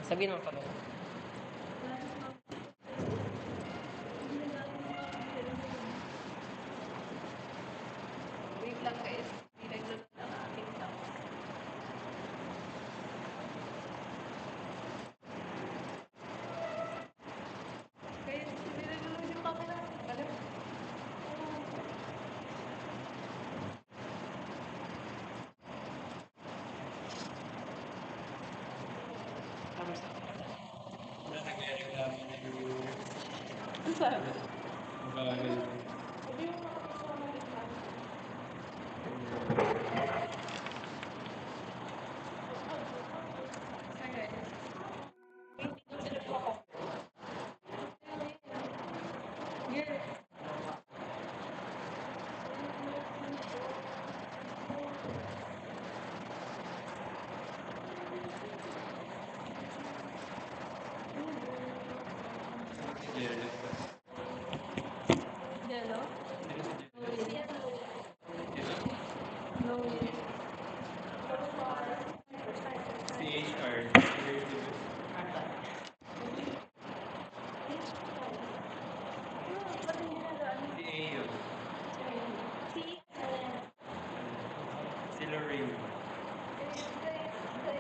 Sabihin mo pa ba? Wait lang guys. Nilaglag ang aking tao. Guys, nilaglag yung camera. Ano? Wala nagre-reklamo na yung Ang sabi. bagal. Sabi mo makapasok na biglaan. Sorry guys. Hindi ko sila makapasok. Yeah. Jello? No. CHR. CA yun. Si Lorraine.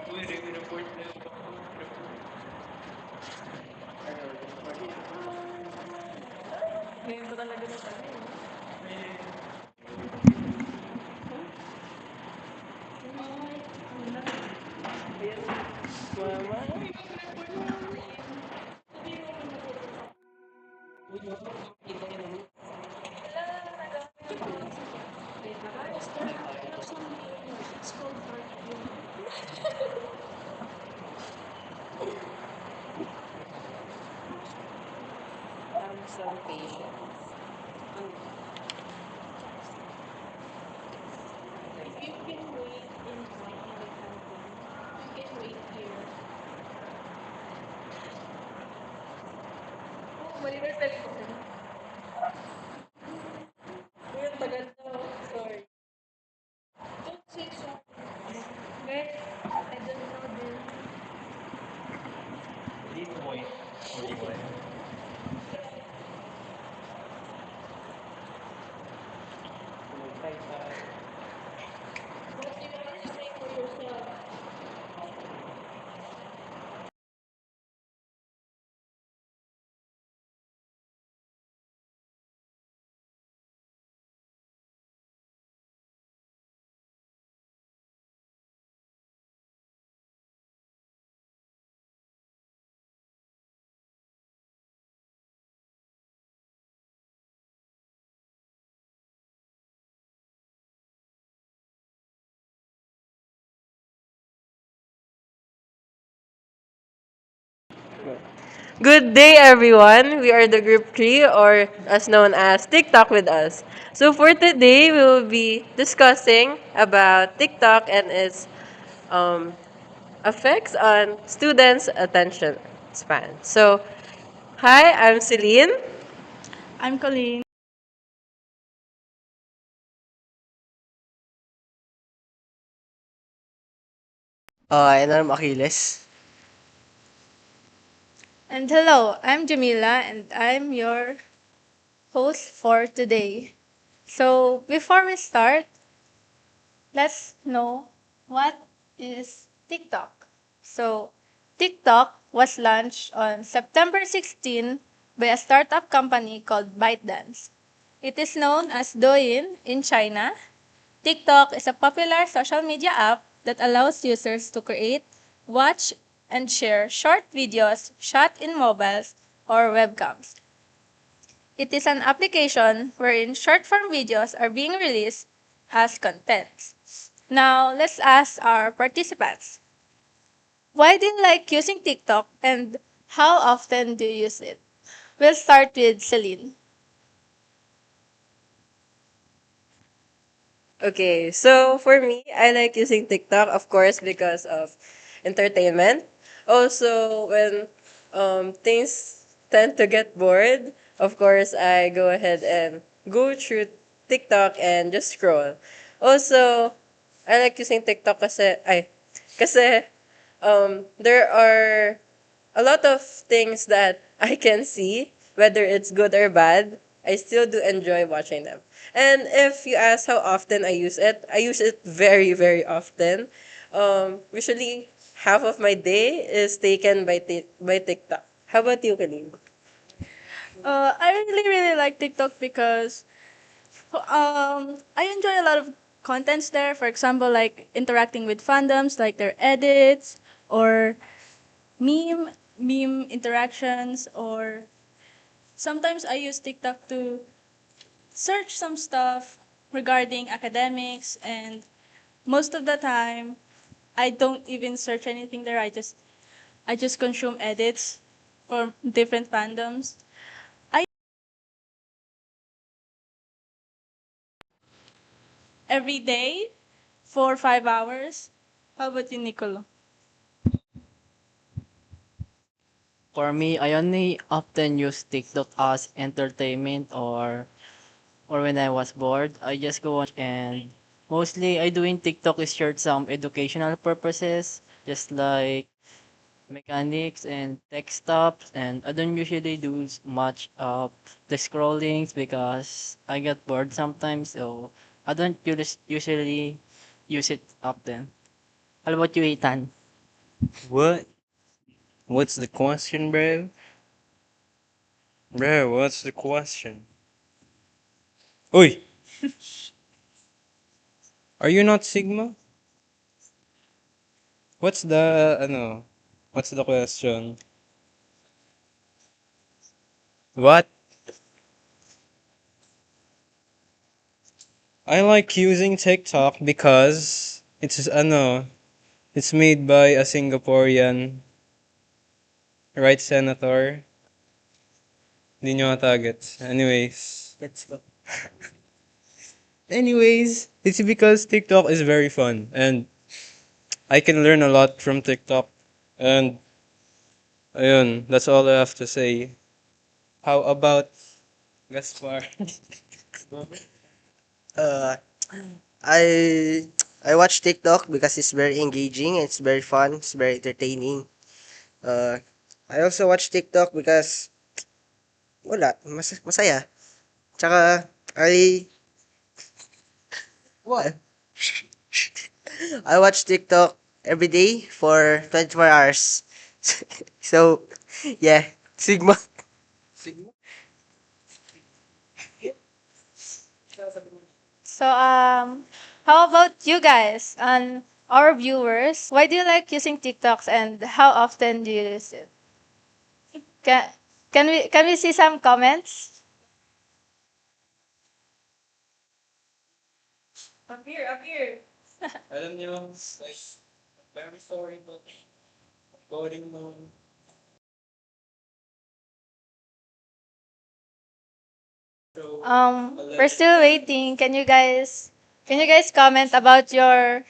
Uy, report na yung Ngayon ba talaga na tayo? some patience. If you can wait in line in the canteen, you can wait here. Oh, mali na text ko. Uy, ang tagal to. Sorry. Don't say so. Guys, I don't know this. Lead point 41. Type sa What do you want to say for yourself? Good day, everyone. We are the group 3, or as known as TikTok with us. So for today, we will be discussing about TikTok and its um, effects on students' attention span. So, hi, I'm Celine. I'm Colleen. and I'm Achilles. And hello, I'm Jamila and I'm your host for today. So, before we start, let's know what is TikTok. So, TikTok was launched on September 16 by a startup company called ByteDance. It is known as Douyin in China. TikTok is a popular social media app that allows users to create, watch, and share short videos shot in mobiles or webcams. It is an application wherein short form videos are being released as content. Now, let's ask our participants. Why do you like using TikTok and how often do you use it? We'll start with Celine. Okay, so for me, I like using TikTok, of course, because of entertainment. Also, when things tend to get bored, of course, I go ahead and go through TikTok and just scroll. Also, I like using TikTok kasi there are a lot of things that I can see, whether it's good or bad, I still do enjoy watching them. And if you ask how often I use it very, very often. Usually, half of my day is taken by TikTok. How about you, Kalim? I really, really like TikTok because I enjoy a lot of contents there. For example, like interacting with fandoms, like their edits or meme interactions, or sometimes I use TikTok to search some stuff regarding academics, and most of the time I don't even search anything there. I just consume edits for different fandoms. I every day for 5 hours. How about you, Nicolo? For me, I only often use TikTok as entertainment or when I was bored, I just go and watch, and mostly I do in TikTok is share some educational purposes, just like mechanics and tech stuff, and I don't usually do much of the scrollings because I get bored sometimes, so I don't usually use it often. How about you, Ethan? What? What's the question, bro? Bro, what's the question? Oi, are you not Sigma? What's the, ano, what's the question? What? I like using TikTok because it's made by a Singaporean, right, Senator? Hindi nyo targets. Let's go. It's because TikTok is very fun and I can learn a lot from TikTok. And, ayun, that's all I have to say. How about Gaspar? Uh, I I watch TikTok because it's very engaging, it's very fun, it's very entertaining. Uh, I also watch TikTok because masaya. Tsaka what? I watch TikTok every day for 24 hours. So, yeah, Sigma. So, how about you guys and our viewers? Why do you like using TikToks and how often do you use it? Can, can we see some comments? Up here, up here. Alam nyo, like, very sorry, but voting mo. We're still waiting. Can you guys comment about your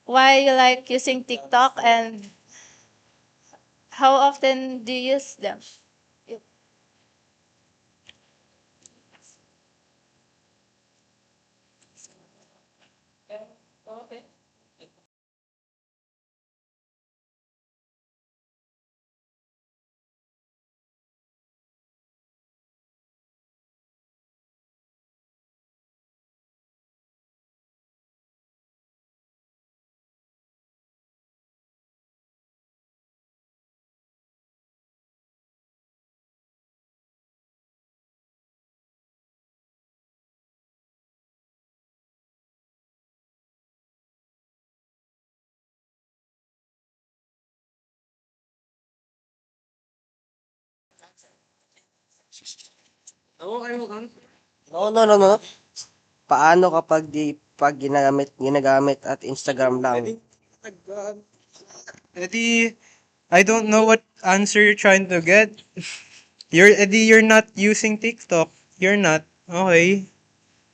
why you like using TikTok and how often do you use them? No, no, no, no. Paano kapag pag ginagamit at Instagram lang? Eddie, I don't know what answer you're trying to get. You're not using TikTok. You're not. Okay.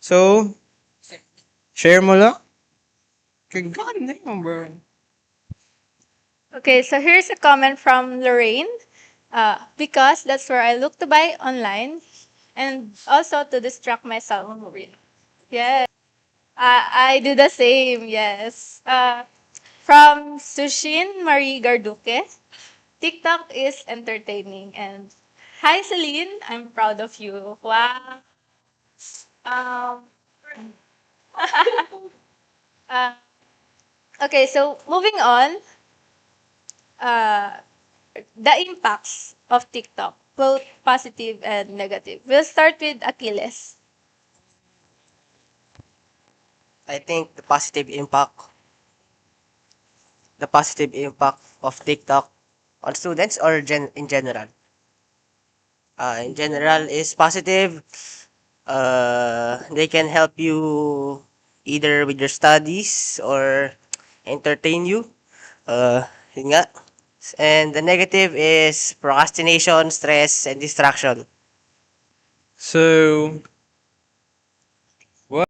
So, share mo lang. God damn, bro. Okay, so here's a comment from Lorraine. Because that's where I look to buy online and also to distract myself. Yes, I do the same, yes. From Sushin Marie Garduque, TikTok is entertaining. And hi, Celine. I'm proud of you. Wow. Um, uh, okay, so moving on, uh, the impacts of TikTok, both positive and negative. We'll start with Achilles. I think the positive impact of TikTok on students or in general. In general is positive. They can help you either with your studies or entertain you. Yun nga. And the negative is procrastination, stress, and distraction. So, what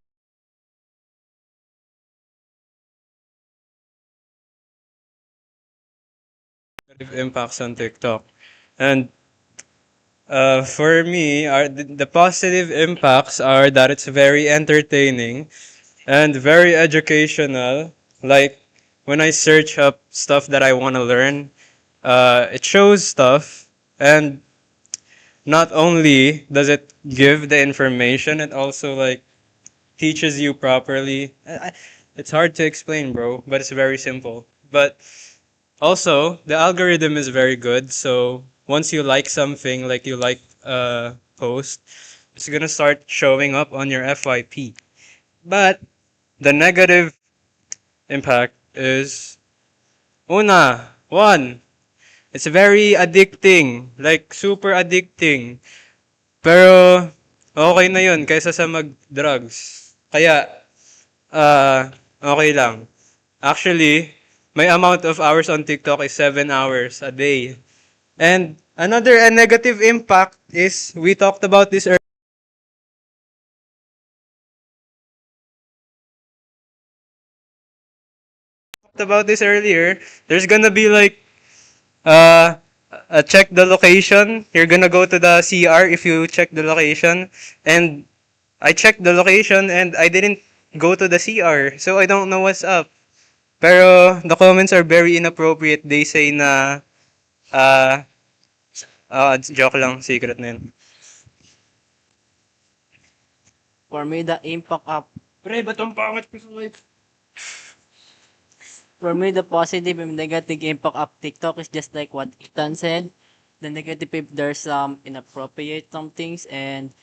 negative impacts on TikTok? And for me, the positive impacts are that it's very entertaining and very educational. Like when I search up stuff that I want to learn, it shows stuff, and not only does it give the information, it also like teaches you properly. It's hard to explain, bro, but it's very simple. But also, the algorithm is very good. So once you like something, like you like a post, it's gonna start showing up on your FYP. But the negative impact is one, it's very addicting, like super addicting. Pero okay na 'yun kaysa sa mag-drugs. Kaya okay lang. Actually, my amount of hours on TikTok is 7 hours a day. And another negative impact is we talked about this earlier. There's gonna be like uh check the location. You're gonna go to the CR if you check the location. And I checked the location and I didn't go to the CR. So I don't know what's up. Pero the comments are very inappropriate. They say na uh joke lang, secret na yun. For me, the impact of Pre, ba't ang pangit ko sa life? For me, the positive and negative impact of TikTok is just like what Ethan said. The negative, if there's some inappropriate some things and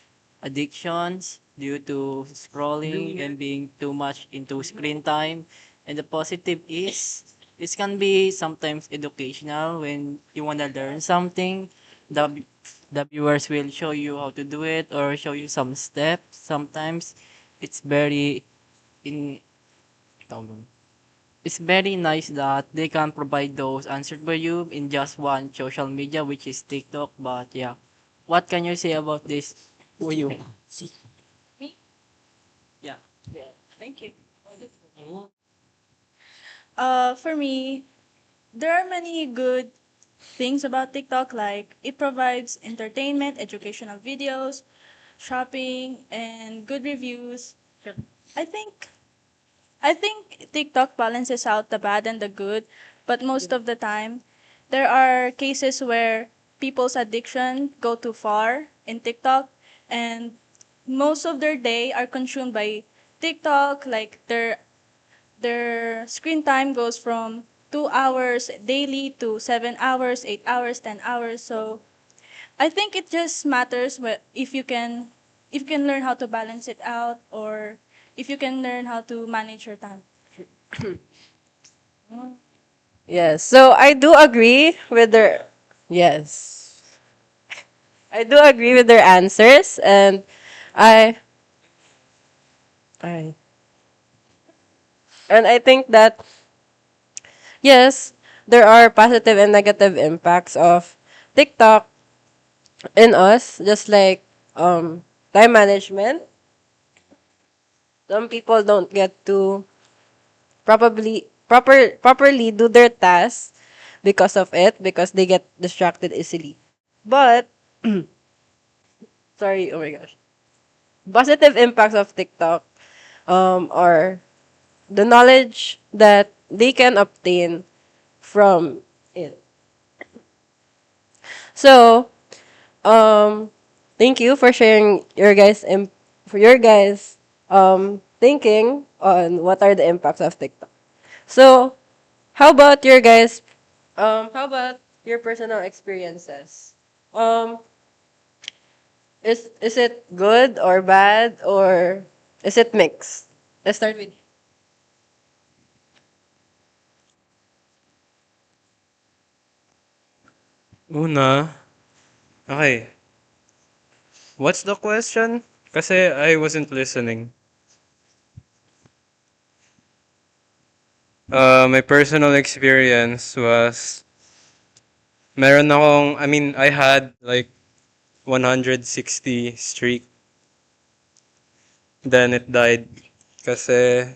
addictions due to scrolling and being too much into screen time. And the positive is it can be sometimes educational when you want to learn something. The the viewers will show you how to do it or show you some steps. Sometimes it's very in it's very nice that they can provide those answers for you in just one social media, which is TikTok. But yeah, what can you say about this for you? Yeah. Thank you. For me, there are many good things about TikTok, like it provides entertainment, educational videos, shopping, and good reviews. I think I think TikTok balances out the bad and the good, but most of the time, there are cases where people's addiction go too far in TikTok, and most of their day are consumed by TikTok. Like their screen time goes from 2 hours daily to 7 hours, 8 hours, 10 hours. So I think it just matters if you can learn how to balance it out, or if you can learn how to manage your time. Yes. So I do agree with their yes. I do agree with their answers, and I I I think that yes, there are positive and negative impacts of TikTok in us, just like time management. Some people don't get to properly do their tasks because of it, because they get distracted easily. But sorry, oh my gosh. Positive impacts of TikTok are the knowledge that they can obtain from it. So, um, thank you for sharing for your guys thinking on what are the impacts of TikTok. So, how about your guys? How about your personal experiences? Um, is it good or bad or is it mixed? Let's start with. Una, okay. What's the question? Kasi I wasn't listening. My personal experience was, I had like 160 streak. Then it died kasi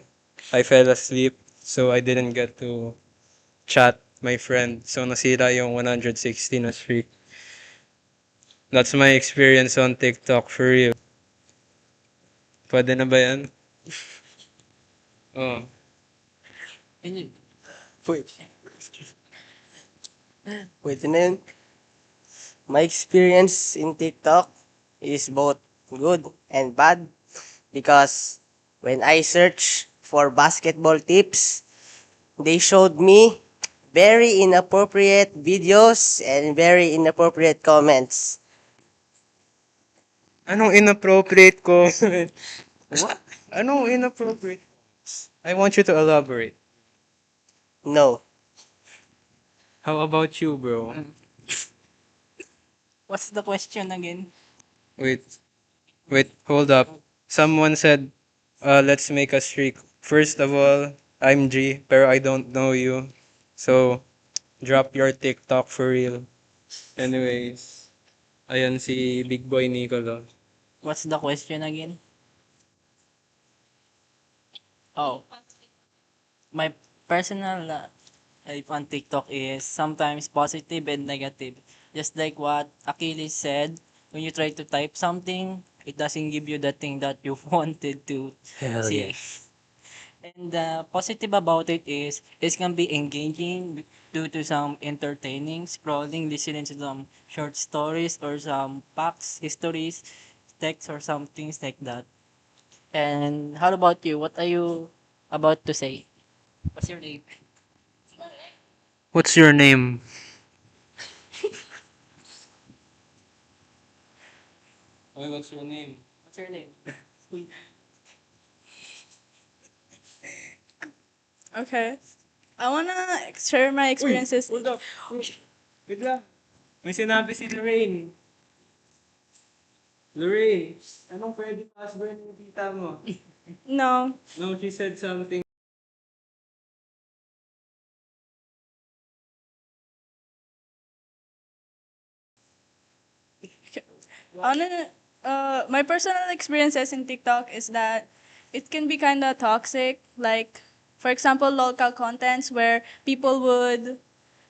I fell asleep. So I didn't get to chat my friend. So nasira yung 160 na streak. That's my experience on TikTok for real. Pwede na ba yan? Oh. Wait, wait na yun. My experience in TikTok is both good and bad because when I search for basketball tips, they showed me very inappropriate videos and very inappropriate comments. Anong inappropriate comment? What? Anong inappropriate? I want you to elaborate. No. How about you, bro? What's the question again? Wait, wait, hold up. Someone said, let's make a streak. First of all, I'm G, pero I don't know you. So, drop your TikTok for real. Anyways, ayan si Big Boy Nicolo. What's the question again? Oh, my personal life on TikTok is sometimes positive and negative. Just like what Achilles said, when you try to type something, it doesn't give you the thing that you wanted to Hell see. yes. And the positive about it is it can be engaging due to some entertaining, scrolling, listening to some short stories or some facts, histories, texts or some things like that. And how about you? What are you about to say? What's your name? What's your name? Oy, what's your name? What's your name? Okay. I wanna share my experiences. Hold up. Wait lang. May sinabi si Lorraine. Lorraine, anong pwede password ng tita mo? No. No, she said something. I wanna, my personal experiences in TikTok is that it can be kind of toxic. Like, for example, local contents where people would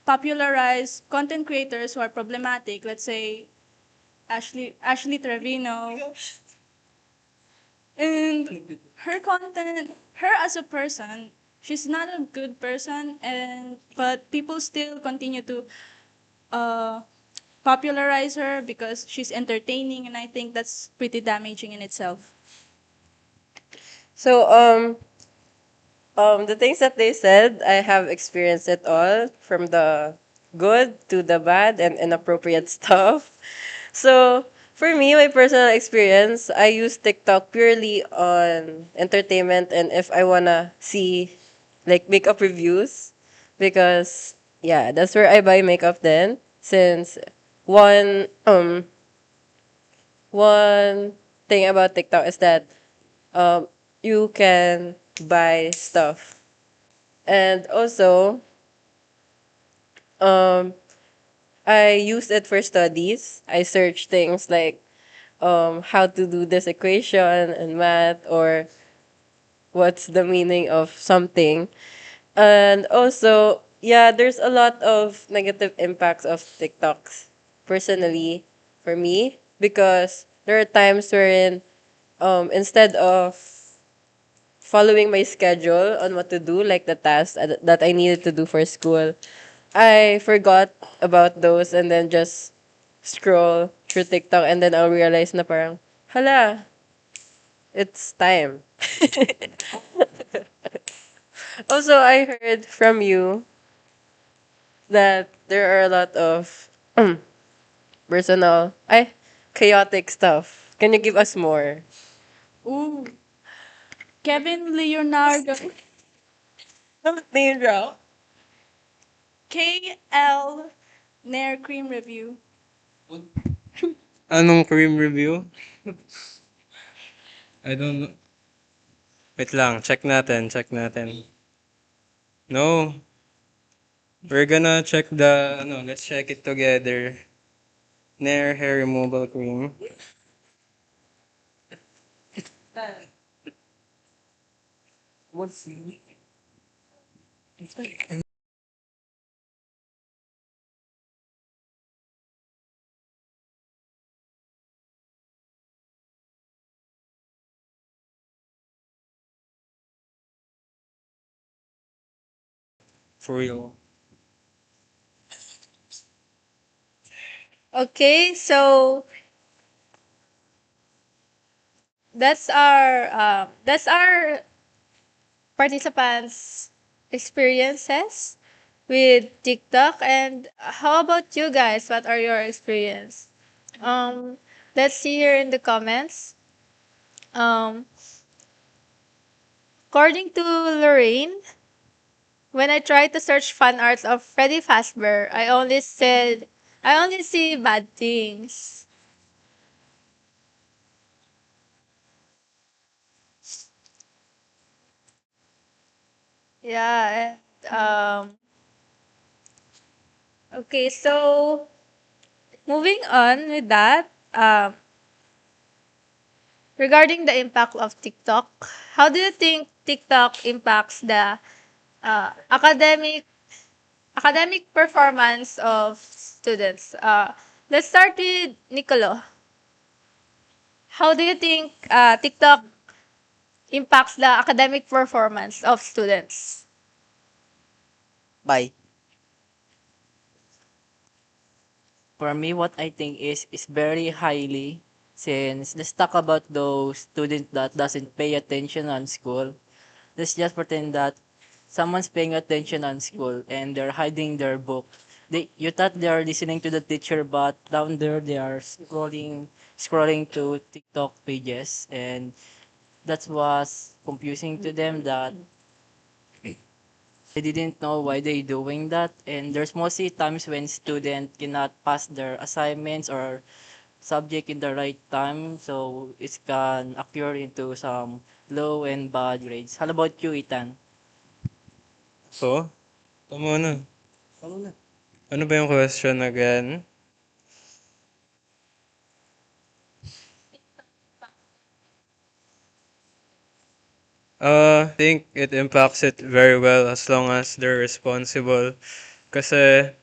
popularize content creators who are problematic. Let's say Ashley Trevino, and her as a person, she's not a good person, and but people still continue to uh, popularize her because she's entertaining, and I think that's pretty damaging in itself. So the things that they said, I have experienced it all from the good to the bad and inappropriate stuff. So, for me, my personal experience, I use TikTok purely on entertainment and if I wanna see like makeup reviews because yeah, that's where I buy makeup then since one one thing about TikTok is that um you can buy stuff. And also, um, I use it for studies. I search things like how to do this equation and math or what's the meaning of something. And also, yeah, there's a lot of negative impacts of TikToks personally for me because there are times wherein instead of following my schedule on what to do, like the tasks that I needed to do for school, I forgot about those and then just scroll through TikTok and then I'll realize na parang, hala, it's time. Also, I heard from you that there are a lot of personal, chaotic stuff. Can you give us more? Ooh, Kevin Leonardo. Name drop. KL Nair Cream Review. Anong cream review? I don't know. Wait lang, check natin. No, we're gonna check let's check it together. Nair hair removal cream. For real. Okay, so that's our participants' experiences with TikTok. And how about you guys? What are your experience? Um, let's see here in the comments. Um, according to Lorraine, when I tried to search fan arts of Freddy Fazbear, I only see bad things. Yeah. Okay. So moving on with that, regarding the impact of TikTok, how do you think TikTok impacts the uh, academic academic performance of students? Let's start with Nicolo. How do you think TikTok impacts the academic performance of students? Bye. For me, what I think is very highly, since let's talk about those students that doesn't pay attention on school. Let's just pretend that someone's paying attention on school and they're hiding their book. You thought they are listening to the teacher, but down there they are scrolling to TikTok pages, and that was confusing to them that they didn't know why they doing that. And there's mostly times when student cannot pass their assignments or subject in the right time, so it can occur into some low and bad grades. How about you, Ethan? So, tama na. Ano ba yung question again? I think it impacts it very well as long as they're responsible. Kasi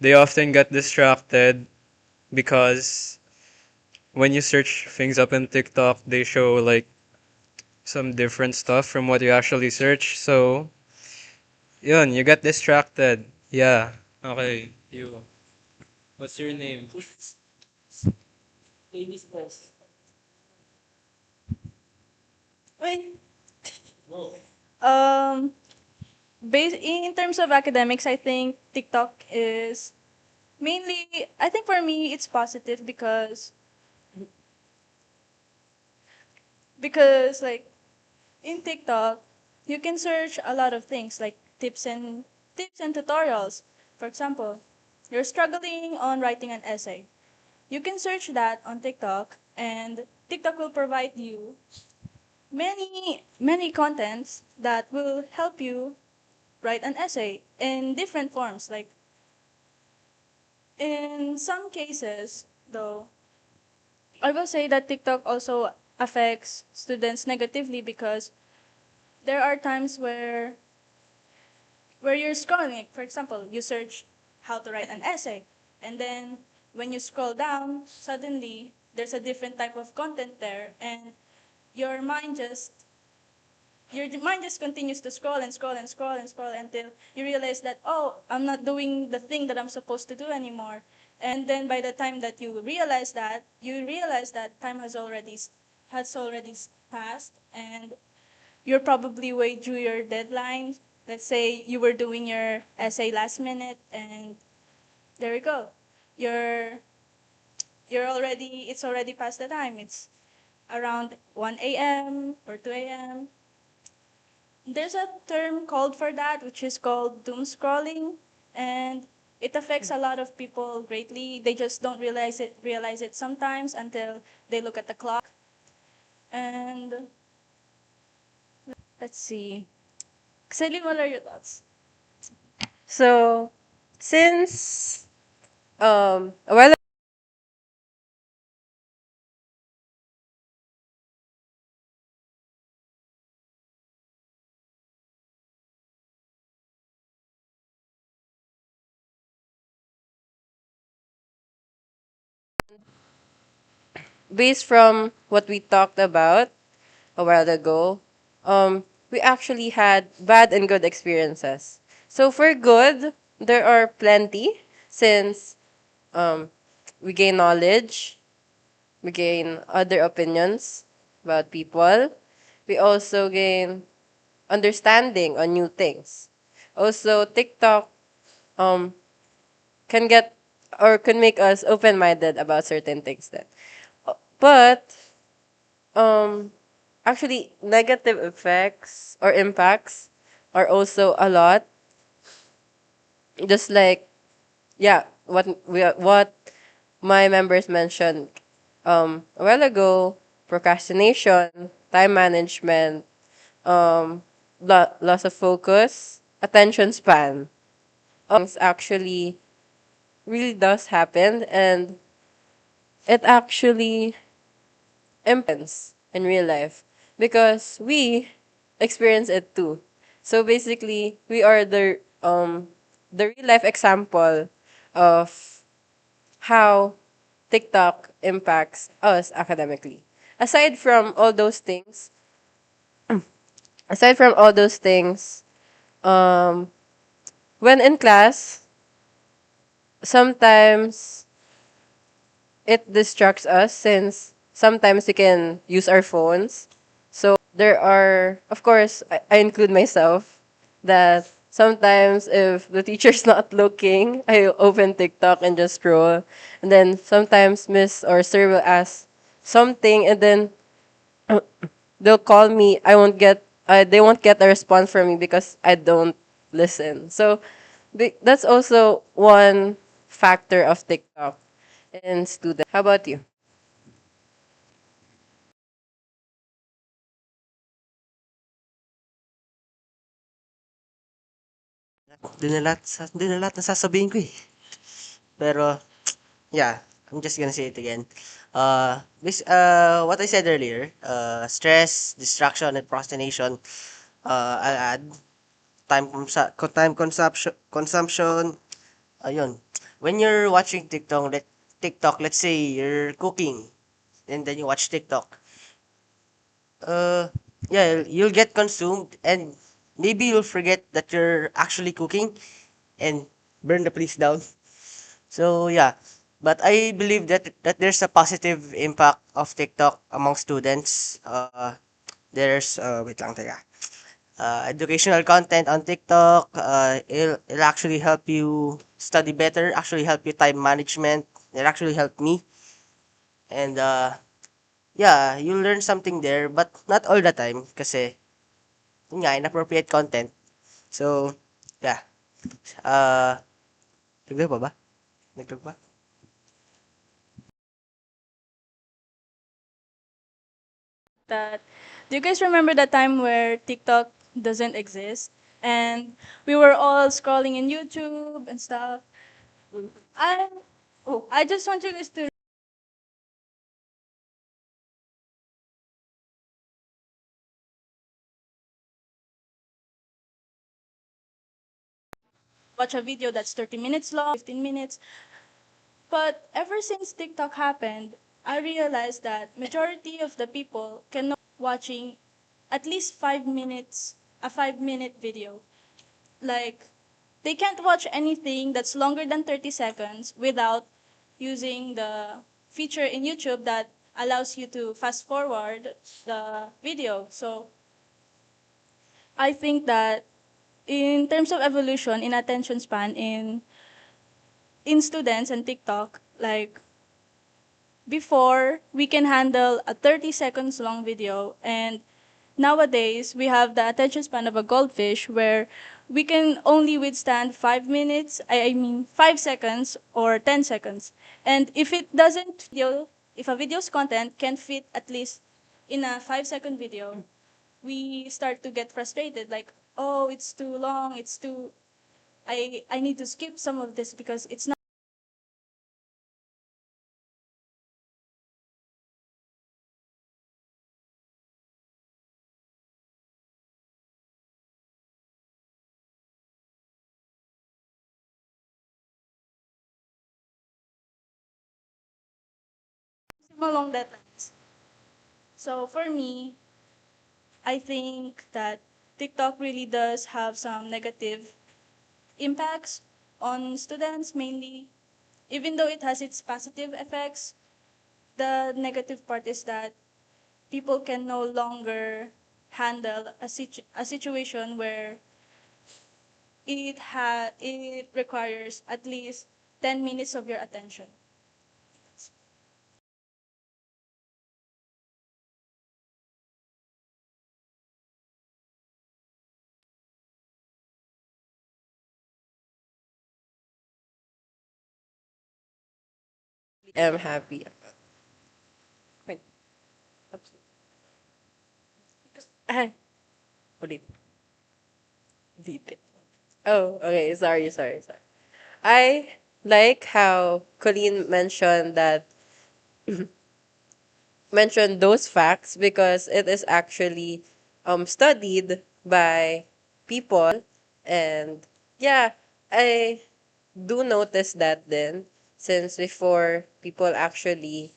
they often get distracted because when you search things up in TikTok, they show like some different stuff from what you actually search. So, yun, you get distracted. Yeah. Okay, you. What's your name? Wait. Um, in terms of academics, I think TikTok is mainly. I think for me, it's positive because like in TikTok, you can search a lot of things like tips and tutorials. For example, you're struggling on writing an essay. You can search that on TikTok, and TikTok will provide you many contents that will help you write an essay in different forms. Like in some cases, though, I will say that TikTok also affects students negatively because there are times where you're scrolling. Like, for example, you search how to write an essay, and then when you scroll down, suddenly there's a different type of content there, and your mind just your mind just continues to scroll and scroll and scroll and scroll until you realize that, oh, I'm not doing the thing that I'm supposed to do anymore. And then by the time that you realize that time has already passed, and you're probably way through your deadline. Let's say you were doing your essay last minute, and there you go. You're it's already past the time. It's around 1 a.m. or 2 a.m. There's a term called for that, which is called doom scrolling, and it affects a lot of people greatly. They just don't realize it sometimes until they look at the clock. And let's see. Celine, what are your thoughts? So, since a while based from what we talked about a while ago, we actually had bad and good experiences. So for good, there are plenty since um, we gain knowledge, we gain other opinions about people. We also gain understanding on new things. Also, TikTok um, can get or can make us open-minded about certain things. Then, but um, actually, negative effects or impacts are also a lot. Just like what my members mentioned a while ago, procrastination, time management, loss of focus, attention span. Things actually really does happen, and it actually impacts in real life because we experience it too. So basically, we are the real life example of how TikTok impacts us academically. Aside from all those things, aside from all those things, um, when in class, sometimes it distracts us since sometimes we can use our phones. So there are, of course, I include myself, that sometimes if the teacher's not looking, I open TikTok and just scroll. And then sometimes Miss or Sir will ask something, and then they'll call me. They won't get a response from me because I don't listen. So that's also one factor of TikTok in student. How about you? Doon na lahat nasasabihin ko eh. Pero, yeah, I'm just gonna say it again. What I said earlier, stress, distraction, and procrastination, I'll add time consumption, ayun. When you're watching TikTok, let's say you're cooking, and then you watch TikTok, uh, yeah, you'll get consumed, and maybe you'll forget that you're actually cooking and burn the place down. So yeah, but I believe that there's a positive impact of TikTok among students. There's wait lang teka. Educational content on TikTok. It'll actually help you study better. Actually help you time management. It actually helped me. And yeah, you'll learn something there, but not all the time kasi yun nga, inappropriate content. So yeah. Uh, Dagdag pa ba? Dagdag pa? That Do you guys remember the time where TikTok doesn't exist and we were all scrolling in YouTube and stuff? I I just want you guys to watch a video that's 30 minutes long, 15 minutes. But ever since TikTok happened, I realized that majority of the people cannot watching at least 5 minutes, a 5 minute video. Like, they can't watch anything that's longer than 30 seconds without using the feature in YouTube that allows you to fast forward the video. So I think that in terms of evolution in attention span in students and TikTok, like before we can handle a 30 seconds long video, and nowadays we have the attention span of a goldfish where we can only withstand 5 minutes, I mean 5 seconds or 10 seconds. And if it doesn't video, if a video's content can fit at least in a 5 second video, we start to get frustrated like, oh, it's too long, it's too I need to skip some of this because it's not along that lines. So for me, I think that TikTok really does have some negative impacts on students mainly. Even though it has its positive effects, the negative part is that people can no longer handle a situation where it requires at least 10 minutes of your attention. I'm happy. Wait. Oops. Ah, ulit. Dito. Oh, okay. Sorry. I like how Colleen mentioned those facts because it is actually studied by people, and yeah, I do notice that then, since before people actually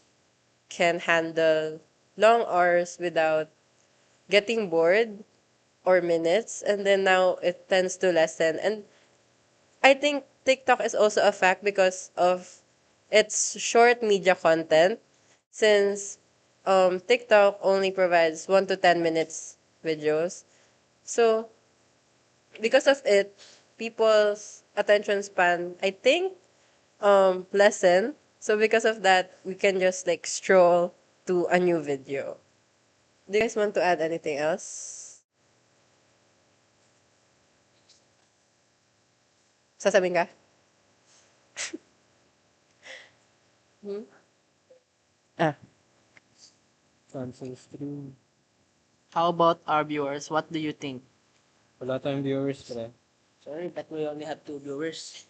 can handle long hours without getting bored or minutes, and then now it tends to lessen. And I think TikTok is also a fact because of its short media content, since TikTok only provides 1 to 10 minutes videos. So because of it, people's attention span, I think, lessen. So because of that, we can just like stroll to a new video. Do you guys want to add anything else? Sasabihin ka? Hmm? Ah. Answers through. How about our viewers? What do you think? Wala tayong viewers, pre. Sorry, but we only have 2 viewers.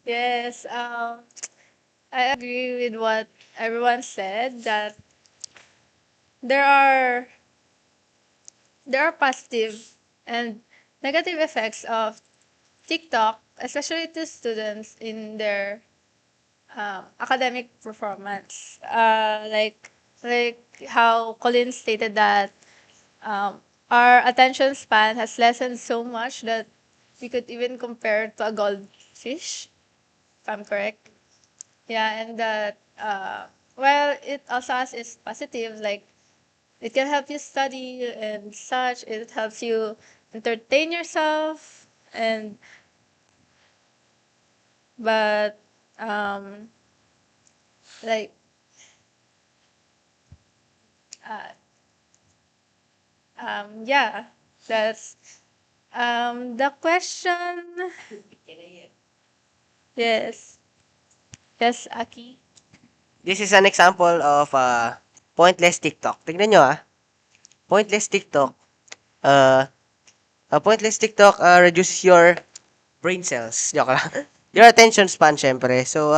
Yes, I agree with what everyone said that there are there are positive and negative effects of TikTok, especially to students in their academic performance. Like how Colin stated that um, our attention span has lessened so much that we could even compare to a goldfish, if I'm correct. Yeah, and that well, it also has its positive, like it can help you study and such. It helps you entertain yourself, and but um, like uh, yeah, that's the question. Yes, yes, Aki. This is an example of pointless TikTok. Tignan nyo pointless TikTok. Uh, pointless TikTok reduces your brain cells. Joke lang. Your attention span, syempre. So,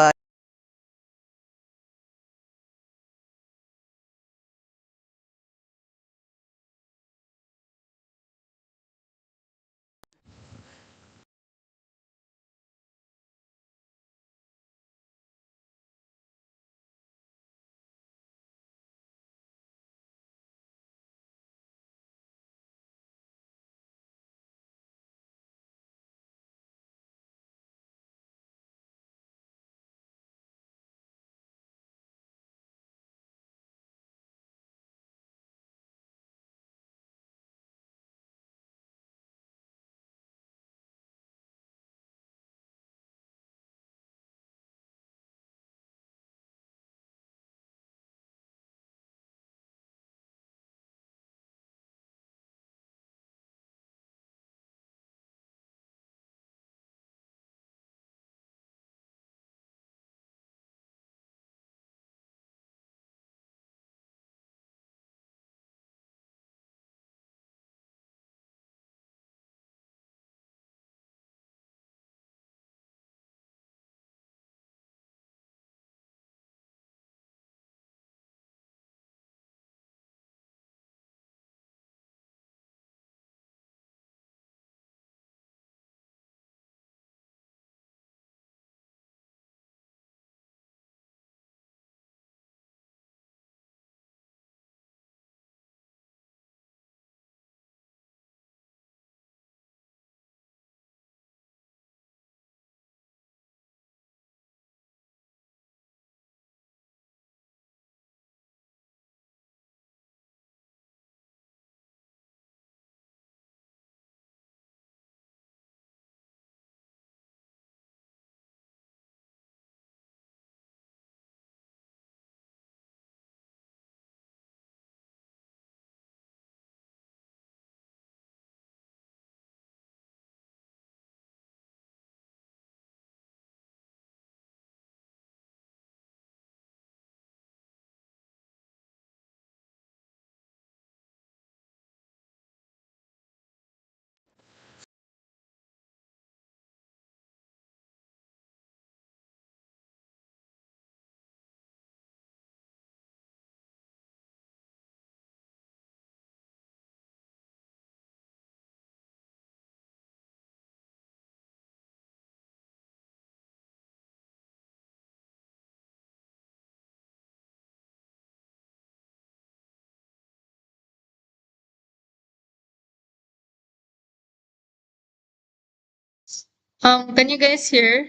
Can you guys hear?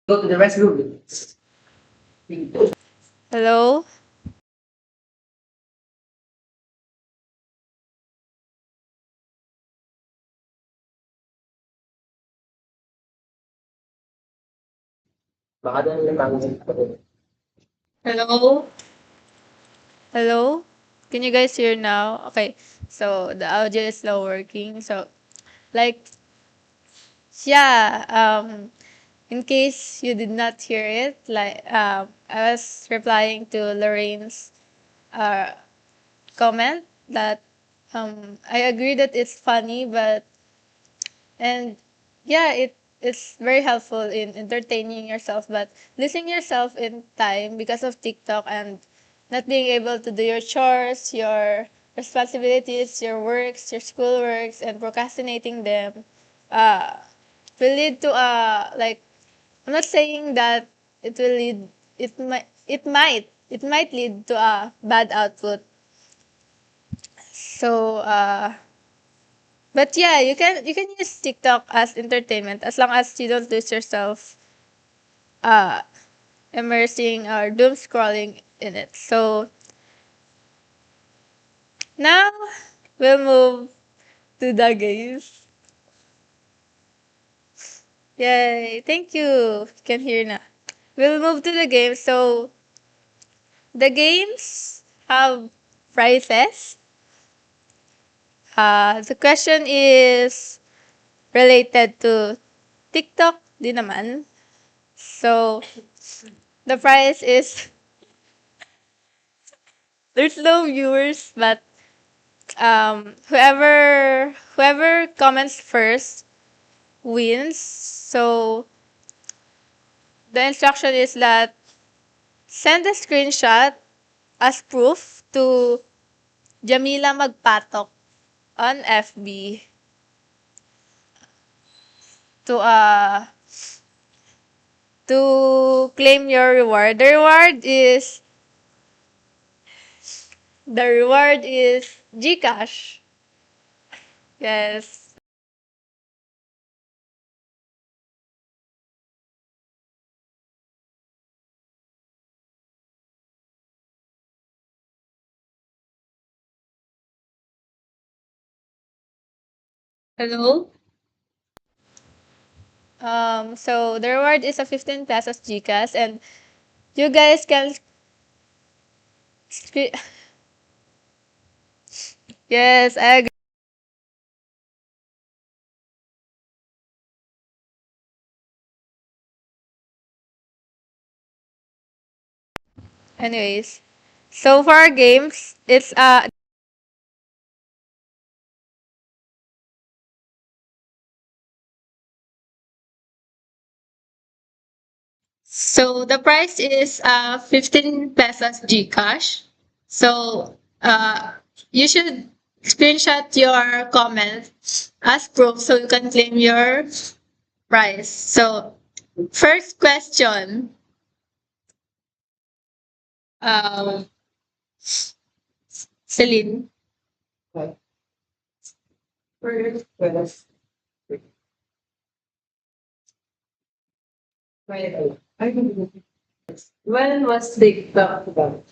Go to the restroom. Hello? Baka doon yung pangit. Hello? Hello? Can you guys hear now? Okay. So the audio is now working. So like yeah, in case you did not hear it, like I was replying to Lorraine's uh comment that I agree that it's funny, but and yeah, it's very helpful in entertaining yourself, but losing yourself in time because of TikTok and not being able to do your chores, your responsibilities, your works, your school works, and procrastinating them uh, will lead to like I'm not saying that it will lead it might lead to a bad output. So but yeah, you can use TikTok as entertainment as long as you don't lose yourself uh immersing or doom scrolling in it. So now we'll move to the games. Yay, thank you. You can hear now. We'll move to the games. So the games have prizes. The question is related to TikTok din naman. So the prize is there's no viewers, but whoever comments first wins. So the instruction is that send a screenshot as proof to Jamila Magpatok on FB to claim your reward. The reward is Gcash. Yes. Hello? So the reward is a 15 pesos Gcash, and you guys can screen. Yes, I agree. Anyways, so for our games, it's so the price is 15 pesos Gcash. So you should screenshot your comment as proof so you can claim your prize. So first question, um, Celine. When was TikTok about?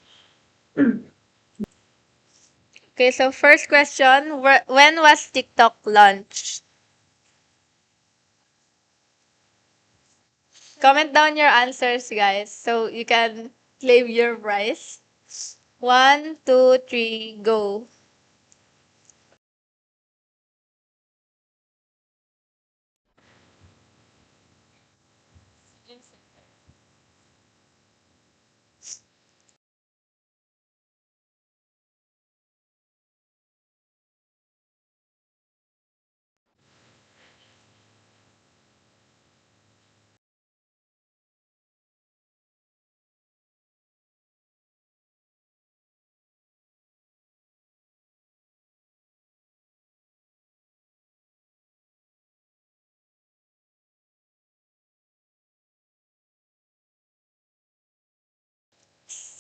Okay, so first question, when was TikTok launched? Comment down your answers, guys, so you can claim your prize. One, two, three, go.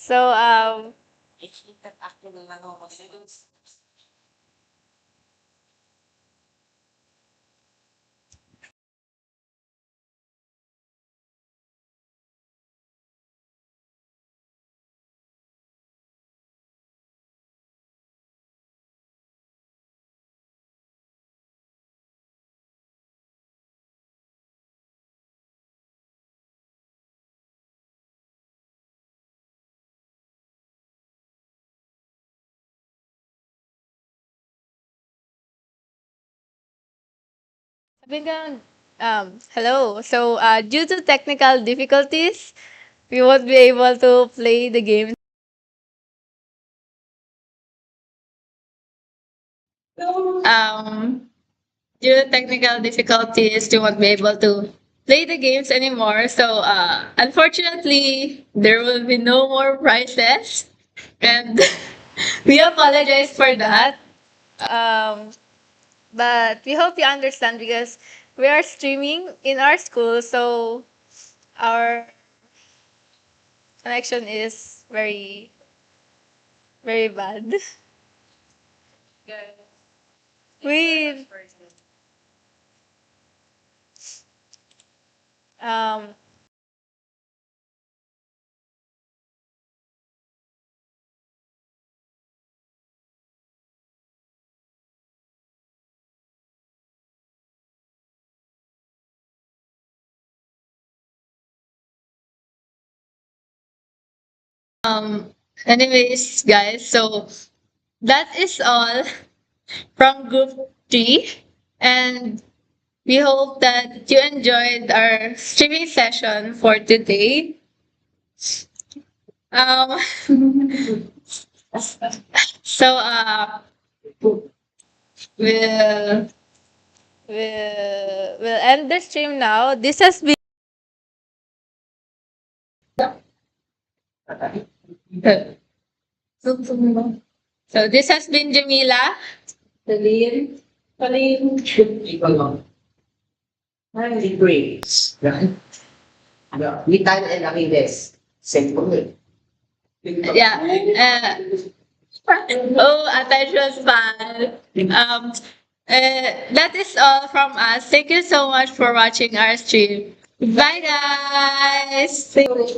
So Hello. So, due to technical difficulties, we won't be able to play the game. Um, Due to technical difficulties, we won't be able to play the games anymore. So, unfortunately, there will be no more prizes, and we apologize for that. Um, but we hope you understand because we are streaming in our school, so our connection is very, very bad. We um anyways, guys, so that is all from group 3, and we hope that you enjoyed our streaming session for today. Um, so we'll we'll end the stream now. This has been so this has been Jamila. Celine. Celine. Ay, great. Witan and Aquiles. Same for me. Yeah. Oh, attention span. That is all from us. Thank you so much for watching our stream. Bye, guys.